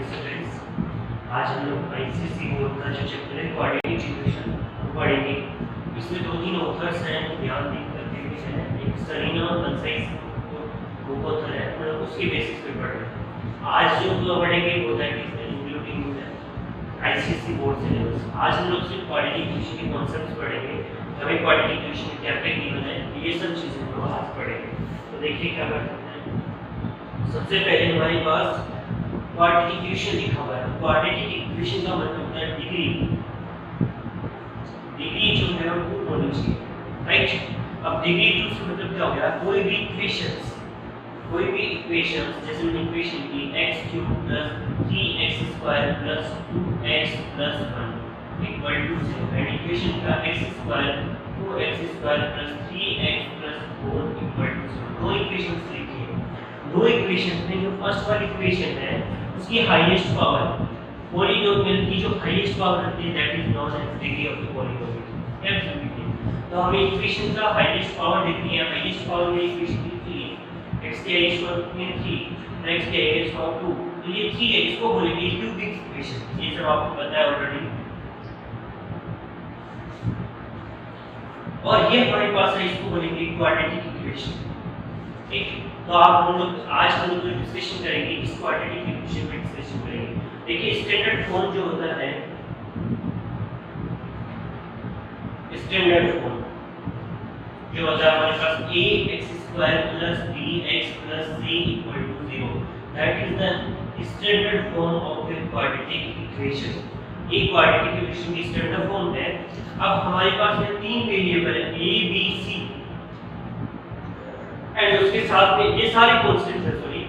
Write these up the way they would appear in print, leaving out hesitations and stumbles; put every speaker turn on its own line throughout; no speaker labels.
Morning students. आज हम लोग आईसीएसई बोर्ड का जो चैप्टर है क्वाड्रेटिक इक्वेशन पढ़ेंगे। इसमें दो तीन ऑथर्स हैं, ध्यान करके भी है। एक सरीना कंसाइज बुक ऑथर है, मतलब उसके बेसिस पे पढ़ रहे हैं। आज जो पढ़ेंगे वो that is including ICSE board syllabus. आज हम लोग सिर्फ क्वाड्रेटिक इक्वेशन के कॉन्सेप्ट्स पढ़ेंगे, हमें क्वाड्रेटिक इक्वेशन क्या क्या गिवन है, ये सब चीजें हम लोग आज पढ़ेंगे। तो देखिए क्या करते हैं। सबसे पहले हमारे पास क्वाड्रेटिक इक्वेशन लिखा हुआ है। क्वाड्रेटिक इक्वेशन का मतलब होता है डिग्री। डिग्री जो है वो 2 होनी चाहिए, राइट। अब डिग्री 2 से मतलब क्या हो गया, कोई भी इक्वेशंस जैसे मैंने इक्वेशन की x³ + 3x² + 2x + 1 equal to 0 and equation का x² 2x² + 3x + 4 equal to 0। दो इक्वेशंस लिखिए। दो इक्वेशन में जो फर्स्ट वाली इक्वेशन है उसकी हाईएस्ट पावर, पॉलीनोमियल की जो हाईएस्ट पावर होती है that is known as degree of the polynomial. Absolutely. तो हमें इक्वेशन का हाईएस्ट पावर देखनी है। हाईएस्ट पावर में इक्वेशन की 3 x की हाईएस्ट पावर 3 x की हाईएस्ट पावर 2, तो ये 3 है, इसको बोलेंगे क्यूबिक इक्वेशन। ये सब आपको पता है ऑलरेडी। और ये हमारे पास है, इसको बोलेंगे क्वाड्रेटिक इक्वेशन। ठीक है, तो हम लोग आज हम लोग डिस्कशन करेंगे इस क्वाड्रेटिक इक्वेशन पे डिस्कशन करेंगे। देखिए स्टैंडर्ड फॉर्म जो होता है, स्टैंडर्ड फॉर्म जो होता है हमारे पास ax² + bx + c = 0, that is the standard form of the quadratic equation. एक क्वाड्रेटिक इक्वेशन की स्टैंडर्ड फॉर्म है। अब हमारे पास में तीन वेरिएबल है a b c एंड उसके साथ में ये सारे कांस्टेंट्स हैं। सॉरी,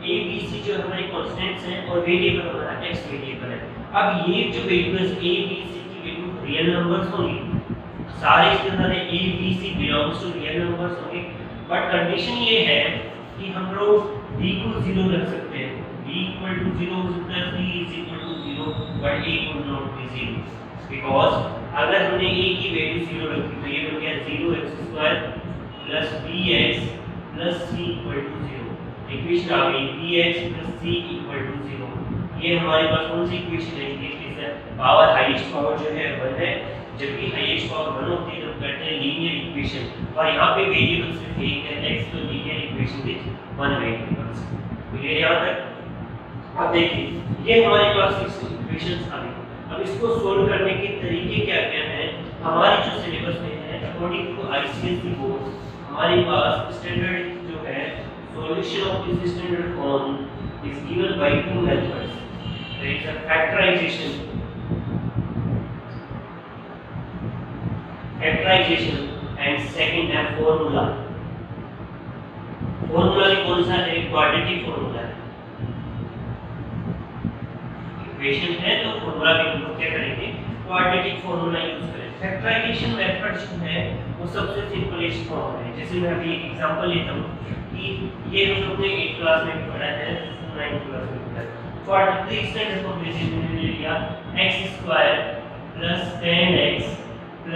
a b c जो हमारे कांस्टेंट्स हैं और वेरिएबल हमारा x वेरिएबल है। अब ये जो वेरिएबल्स a b c की वैल्यू रियल नंबर्स होंगी, सारे इसके अंदर a b c belongs to real numbers होंगे। बट कंडीशन ये है कि हम लोग b को 0 रख सकते हैं। b = 0 + c = 0 but a could not be 0 because अगर हमने a की वैल्यू 0 रखी तो ये बन गया 0x² + bx + c = 0। इक्वेशन आ गई bx + c = 0। ये हमारे पास कौन सी इक्वेशन है? ये है पावर, हाईएस्ट पावर जो है 1 है। जब भी हाईएस्ट पावर 1 होती है तो कहते हैं लीनियर इक्वेशन। और यहाँ पे वेरिएबल सिर्फ एक है x, तो लीनियर इक्वेशन विद 1 वेरिएबल्स। तो ये याद है। अब देखिए ये हमारे पास इक्वेशंस आ गई। अब इसको सोल्व करने के तरीके क्या क्या हैं? हमारी जो सिलेबस में है अकॉर्डिंग टू आईसीएसई बोर्ड हमारे पास स्टैंडर्ड जो है solution of this standard form is given by 2 methods. There is a factorisation and second है फॉर्मूला। फॉर्मूला कौन सा है? क्वाड्रेटिक फॉर्मूला है। इक्वेशन है तो फॉर्मूला भी हम लोग क्या करेंगे? क्वाड्रेटिक फॉर्मूला यूज करें। फैक्टराइजेशन मेथड जो है वो सबसे सिंपलेस्ट फॉर्म है। जैसे मैं अभी एक एग्जांपल लेता हूं कि ये हम लोग ने 8th क्लास में भी पढ़ा है, 9th क्लास में पढ़ा है। क्वाड्रेटिक स्टैंडर्ड फॉर्म जैसे मैंने ले लिया x² + 10x +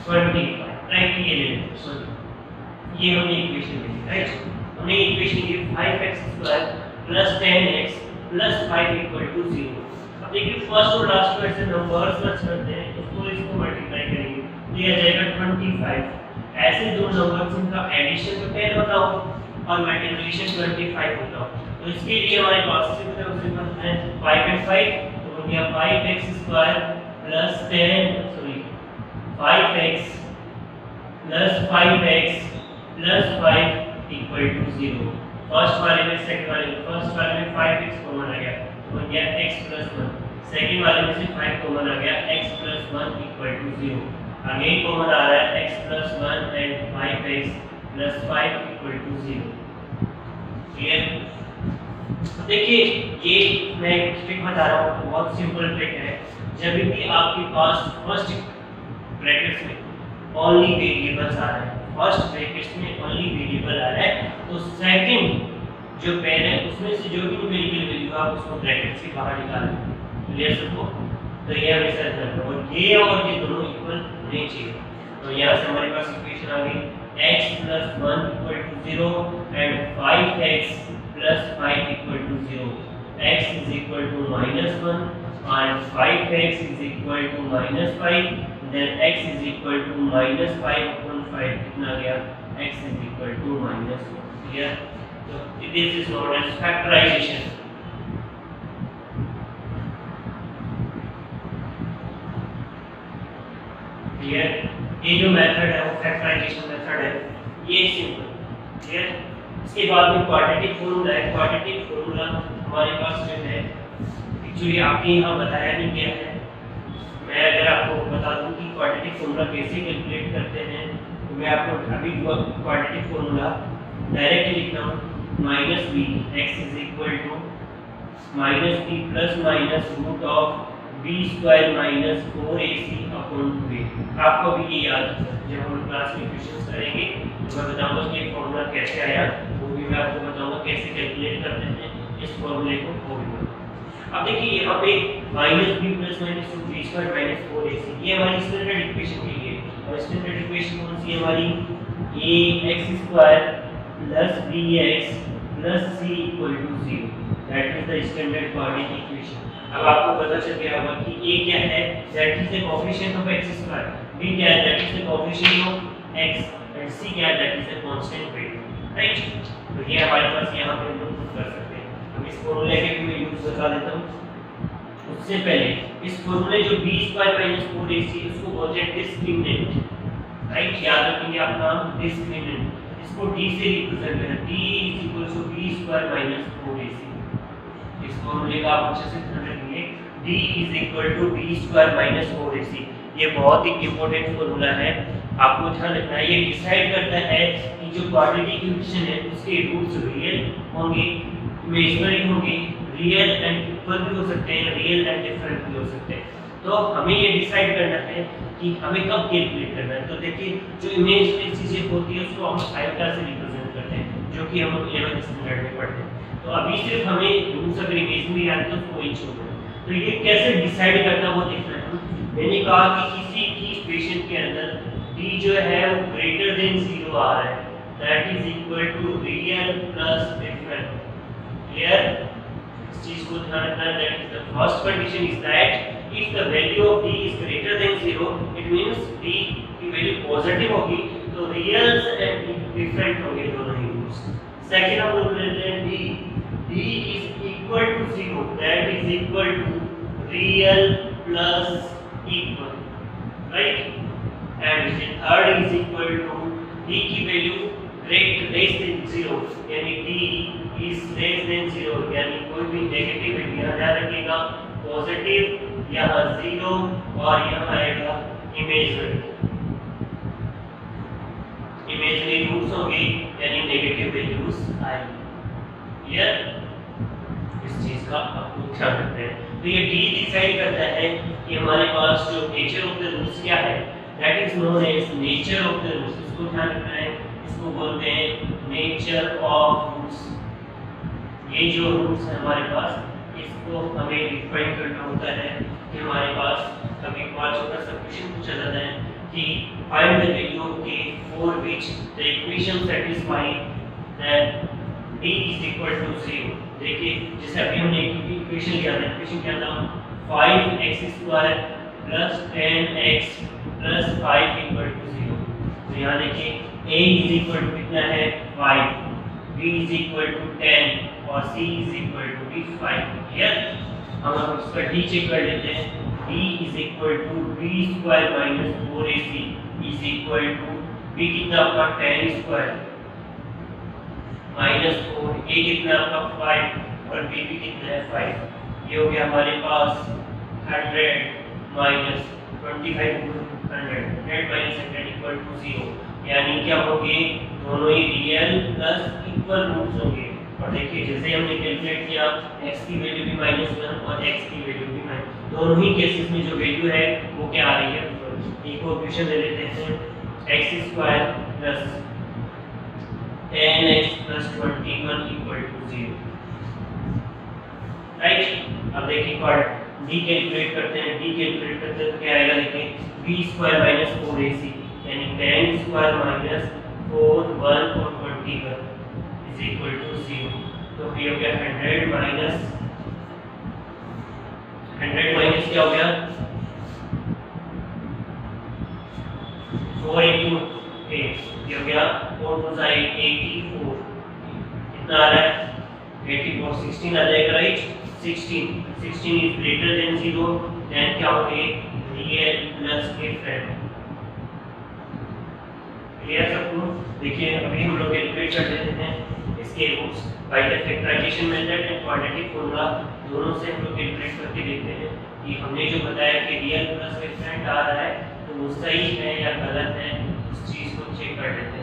25, राइट। ये ले लो, सॉरी, ये हमने इक्वेशन ली, राइट। हमने इक्वेशन ली 5x² + 10x + 5 = 0। अब देखिए फर्स्ट और लास्ट में से नंबर्स सर्च करते हैं, इसको मल्टीप्लाई करेंगे तो ये आ जाएगा 25। ऐसे दो नंबर्स इनका एडिशन तो 10 होता हो और मल्टीप्लिकेशन 25 होता हो। तो इसके लिए हमारे पास सिंपल है 5 and 5 तो हो गया 5x² + 10 sorry 5x + 5x + 5 = 0। First वाले में सेकंड वाले में, फर्स्ट वाले में 5x कॉमन आ गया तो हो गया x + 1। सेकंड वाले में से 5 कॉमन आ गया x + 1 = 0। अगेन कॉमन आ रहा है x + 1 एंड 5x + 5 = 0। क्लियर? देखिए ये मैं ट्रिक बता रहा हूँ, बहुत सिंपल ट्रिक है। जब भी आपके पास फर्स्ट ब्रैकेट्स में ओनली वेरिएबल्स आ रहे हैं, फर्स्ट ब्रैकेट्स में ओनली वेरिएबल आ रहा है तो सेकंड जो पेन है उसमें से जो भी न्यूमेरिकल वैल्यू आप उसको ब्रैकेट से बाहर निकालें। क्लियर सबको? तो ये हमेशा ध्यान रखो, ये और ये दोनों इक्वल होने चाहिए। तो यहाँ से हमारे पास इक्वेशन आ गई x plus 1 equal to 0 and 5x plus 5 equal to 0. X is equal to minus 1 and 5x is equal to minus 5. Then x is equal to minus 5 upon 5 कितना गया? X is equal to minus 1. Clear? So this is known as factorization. Clear? ये जो method है वो factorisation method है, ये simple. Clear? इसके बाद में क्वाड्रेटिक फॉर्मूला है. क्वाड्रेटिक फॉर्मूला हमारे पास जो है एक्चुअली आपके यहाँ बताया नहीं गया है. मैं अगर आपको बता दूं कि क्वाड्रेटिक फॉर्मूला कैसे कैलकुलेट करते हैं तो मैं आपको अभी क्वाड्रेटिक फॉर्मूला डायरेक्ट लिख रहा हूँ. Minus b x is equal to minus b plus minus root of b square minus 4ac upon 2a. आपको भी ये याद है जब हम क्लास में क्वेश्चंस करेंगे तो मैं बताऊंगा कि फॉर्मूला कैसे आया, वो भी मैं आपको बताऊंगा कैसे कैलकुलेट करते हैं इस फॉर्मूले को. वो भी अब देखिए यहाँ पे minus b plus minus 2b square minus 4ac ये हमारी स्टैंडर्ड इक्वेशन के लिए. और स्टैंडर्ड इक्वेशन कौन सी है हमारी? ax square plus bx plus c equal to 0. That is the standard coordinate equation. अब आपको पता चल गया होगा कि a क्या है? That is the coefficient of x square. b क्या है? That is the coefficient of x and c क्या है? That is the constant variable. Right? तो ये हमारे पास यहाँ पे हम लोग प्रूव कर सकते हैं. अब इस फॉर्मूले के भी मैं यूज बता देता हूँ. उससे पहले इस फॉर्मूले जो b स्क्वायर माइनस 4ac इसको बोलते हैं डिस्क्रिमिनेंट. राइट? याद रखेंगे आप नाम डिस्क्रिमिनेंट. इसको d से रिप्रेजेंट करें. d is equal to b square minus 4ac. इस फॉर्मूले का आप अच्छे से ध्यान रखिए. d is equal to b square minus 4ac. ये बहुत ही इंपॉर्टेंट फॉर्मूला है, आपको ध्यान रखना है. ये डिसाइड करता है कि जो क्वाड्रेटिक इक्वेशन है उसके रूट्स रियल होंगे, इमेजिनरी होंगे, रियल एंड इक्वल भी हो सकते हैं, रियल एंड डिफरेंट भी हो सकते हैं. तो हमें ये डिसाइड करना है कि हमें कब कैलकुलेट करना है. तो देखिए जो इमेजिनरी चीजें होती है उसको हम आयोटा से रिप्रेजेंट करते हैं, जो कि हम 11th स्टैंडर्ड में पढ़ते हैं. तो अभी सिर्फ हमें रूट्स अगर इमेजिनरी याद तो उसको वही छोड़ना है. तो ये कैसे डिसाइड करना वो देखना है. मैंने कहा कि किसी की इक्वेशन के अंदर d जो है वो ग्रेटर देन 0 आ रहा है. That is equal to real plus different. Clear? इस चीज को ध्यान रखना है. That is the first condition is that if the value of d is greater than 0 it means d की वैल्यू पॉजिटिव होगी तो रियल्स एंड डिफरेंट होंगे दोनों ही रूट्स. सेकंड हम लोग लेते हैं d is equal to 0 that is equal to real plus equal. Right? And the third is equal to d की वैल्यू less than 0 यानी d is less than 0 यानी कोई भी नेगेटिव वैल्यू याद रखिएगा. पॉजिटिव यहाँ 0 और यहाँ आएगा इमेजिनरी. इमेजिनरी रूट्स होंगे यानी नेगेटिव वैल्यूज आएंगी. क्लियर? इस चीज का आपको ध्यान रखना है. तो ये d डिसाइड करता है कि हमारे पास जो नेचर ऑफ द रूट्स क्या है. That is known as nature of the roots. इसको ध्यान रखना है. इसको बोलते हैं नेचर ऑफ रूट्स. ये जो रूट्स है हमारे पास इसको हमें डिफाइन करना होता है कि हमारे पास कभी कभार छोटा सा क्वेश्चन पूछा जाता है कि find the value of k for which the equation satisfy that d is equal to 0. देखिए जैसे अभी हमने एक इक्वेशन लिया था. इक्वेशन क्या था? 5x square plus 10x plus 5 equal to 0. तो यहाँ देखिए a इज इक्वल टू कितना है? 5, b इज इक्वल टू 10 और c इज इक्वल टू भी 5. क्लियर? हम अब इसका d चेक कर लेते हैं. d is equal to b square minus 4ac is equal to b कितना आपका 10 स्क्वायर माइनस 4, a कितना आपका 5 और b भी कितना है 5. ये हो गया हमारे पास 100 माइनस 25 100 माइनस 100 इक्वल टू 0. यानी क्या होंगे? दोनों ही रियल प्लस इक्वल रूट्स होंगे. और देखिए जैसे हमने कैलकुलेट किया x की वैल्यू भी -1 और x की वैल्यू भी -1. दोनों ही केसेस में जो वैल्यू है वो क्या आ रही है? इक्वेशन ले लेते हैं. x square plus 10x plus 21 equal to 0. Right? अब देखिए d कैलकुलेट करते हैं. d कैलकुलेट करते हैं तो क्या आएगा? देखिए b स्क्वायर माइनस 4ac यानी 10 स्क्वायर माइनस 4 1 और 21 इज इक्वल टू 0। तो ये हो गया 100 माइनस क्या हो गया 4 इंटू 8, ये हो गया 4 टू 84, कितना आ रहा है 84, 16 आ जाएगा right. 16 is greater than 0, then क्या होंगे रियल प्लस डिफरेंट। क्लियर सबको? देखिए अभी हम लोग कैलकुलेट कर लेते हैं इसके roots by the factorisation method and quadratic formula, दोनों से हम लोग कैलकुलेट करके देखते हैं कि हमने जो बताया कि रियल प्लस डिफरेंट आ रहा है तो वो सही है या गलत है, उस चीज को चेक कर लेते हैं।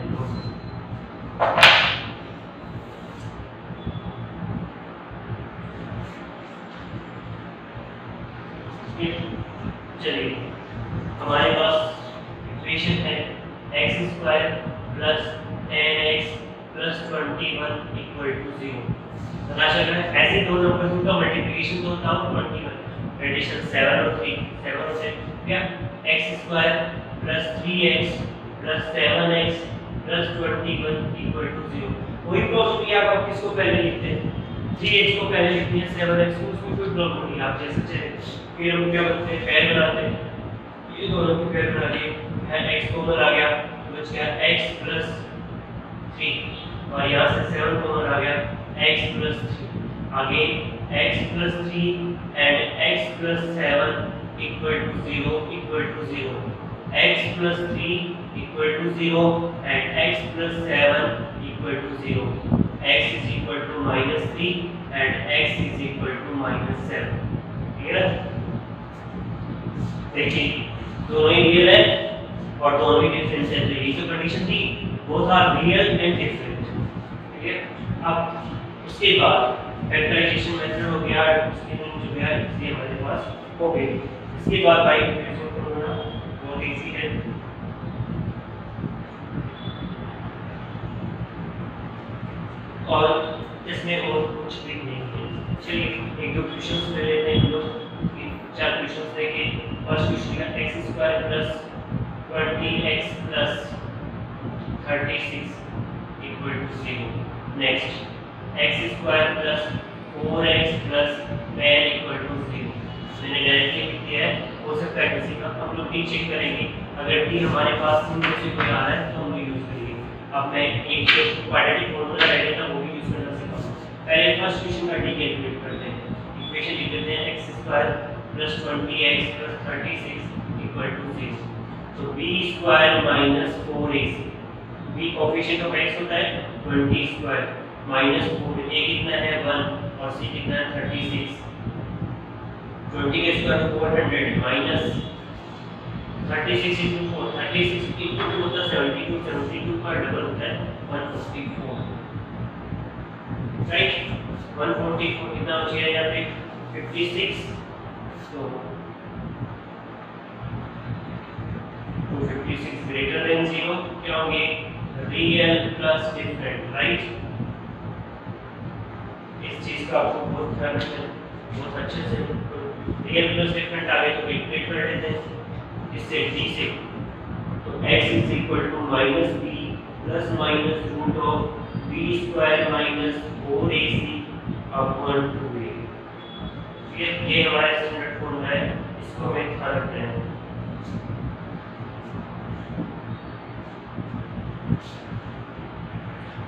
चलिए हमारे पास इक्वेशन है x² plus 10x plus 21 equal to 0। पता चल रहा है ऐसे दो नंबर्स का मल्टीप्लिकेशन तो होता है 21, एडिशन 7 और 3, 7 और 6 क्या x² plus 3x plus 7x plus 21 equal to 0। कोई प्रॉब्लम नहीं, आप किसको पहले लिखते हैं 3x को पहले लिखते हैं 7x को, उसमें कोई प्रॉब्लम नहीं, आप जैसे चाहे। फिर हम क्या करते हैं पेयर बनाते हैं, ये दोनों को पेयर बना लिए, x कॉमन आ गया तो बच गया x प्लस 3 और यहाँ से 7 कॉमन आ गया x प्लस 3, आगे x plus 3 and x plus 7 equal to 0 equal to 0, x plus 3 equal to 0 and x plus 7 equal to 0, x is equal to -3 and x is equal to -7। Clear? देखिए दोनों ही real है और दोनों ही different है, तो ये जो कंडीशन थी both are real and different. ठीक है, अब उसके बाद फैक्टराइजेशन मेथड हो गया, उसके में जो है ये हमारे पास हो गई। इसके बाद बाय इंटीग्रेशन करना बहुत इजी है। और इसमें और कुछ भी नहीं है। चलिए एक दो क्वेश्चंस ले लेते हैं हम लोग, चार क्वेश्चंस लेके। फर्स्ट क्वेश्चन है x² plus 20x plus 36 equal to 0। Next x² plus 4x plus 10 equal to 0। मैंने डायरेक्टली लिख दिया है, हो सकता है किसी का हम लोग भी चेक करेंगे, अगर भी हमारे पास इनमें से कोई आ रहा है तो हम लोग यूज करेंगे। अब मैं एक क्वाड्रेटिक फॉर्मूला डाल देता हूं, वो भी यूज करना सिखाऊंगा। पहले फर्स्ट क्वेश्चन का डी कैलकुलेट करते हैं। इक्वेशन लिख देते हैं x² plus 20x plus 36 equal to 0। तो b² minus 4ac, b coefficient of x होता है 20² माइनस 4, a कितना है 1 और c कितना है 36, 20 के स्क्वायर 400 माइनस 36 into 4, 36 into 2 होता है 72, 72 का डबल होता है 144, राइट। 144 कितना बच गया यहाँ पे 56, तो 256 ग्रेटर देन 0 क्या होंगे रियल प्लस डिफरेंट, राइट। इस चीज का आपको बहुत ध्यान रखना है, बहुत अच्छे से। रियल प्लस डिफरेंट आ गए तो कैलकुलेट कर लेते हैं इससे d से। तो x is equal to minus b plus minus root of b² minus 4ac upon 2a। ये हमारा स्टैंडर्ड फॉर्मूला है, इसको हमें ध्यान रखना है।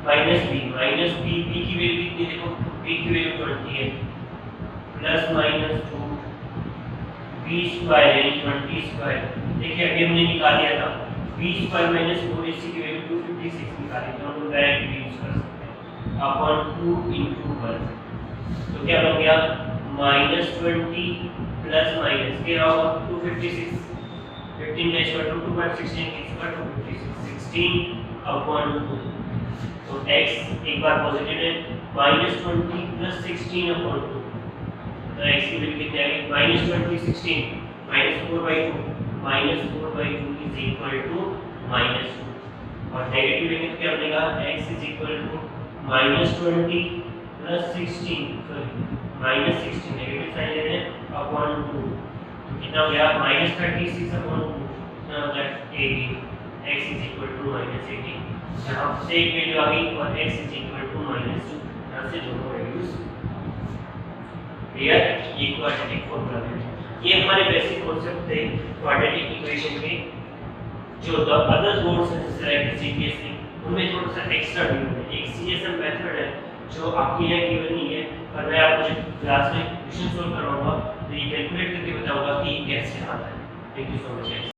माइनस b की वैल्यू कितनी देखो, b की वैल्यू 20 है, प्लस माइनस 2 b² यानी 20²। देखिए अभी हमने निकाल लिया था b² माइनस 4ac की वैल्यू 256 निकाली, तो हम लोग डायरेक्ट यूज कर सकते हैं अपॉन 2 into 1। तो क्या बन गया -20 प्लस माइनस क्या होगा 256, 15 का स्क्वायर 2 बार 16 का स्क्वायर 256, 16 अपॉन 2। तो x एक बार पॉजिटिव है, -20 प्लस 16 अपॉन 2, तो x की वैल्यू कितनी आ गई -20 16 -4/2, -4/2 इज इक्वल टू -2। और नेगेटिव लेंगे तो क्या बनेगा x is equal to -20 plus 16, sorry -16 negative sign लेते हैं अपॉन 2, तो कितना हो गया -36 अपॉन 2, कितना होता है 18, x इज इक्वल टू -18। यहाँ से एक वैल्यू आ गई और x इज इक्वल टू -2, यहाँ से दोनों वैल्यूज क्लियर। ये क्वाड्रेटिक फॉर्मूला है। ये हमारे बेसिक कॉन्सेप्ट थे क्वाड्रेटिक इक्वेशन के। जो द अदर बोर्ड्स हैं जैसे लाइक सीबीएसई, उनमें थोड़ा सा एक्स्ट्रा ड्यू है। एक सीएसएम मेथड है जो आपकी यहाँ गिवन नहीं है, पर मैं आपको जब क्लास में क्वेश्चन सॉल्व करवाऊंगा तो ये कैलकुलेट करके बताऊंगा कि कैसे आता है। Thank you so much.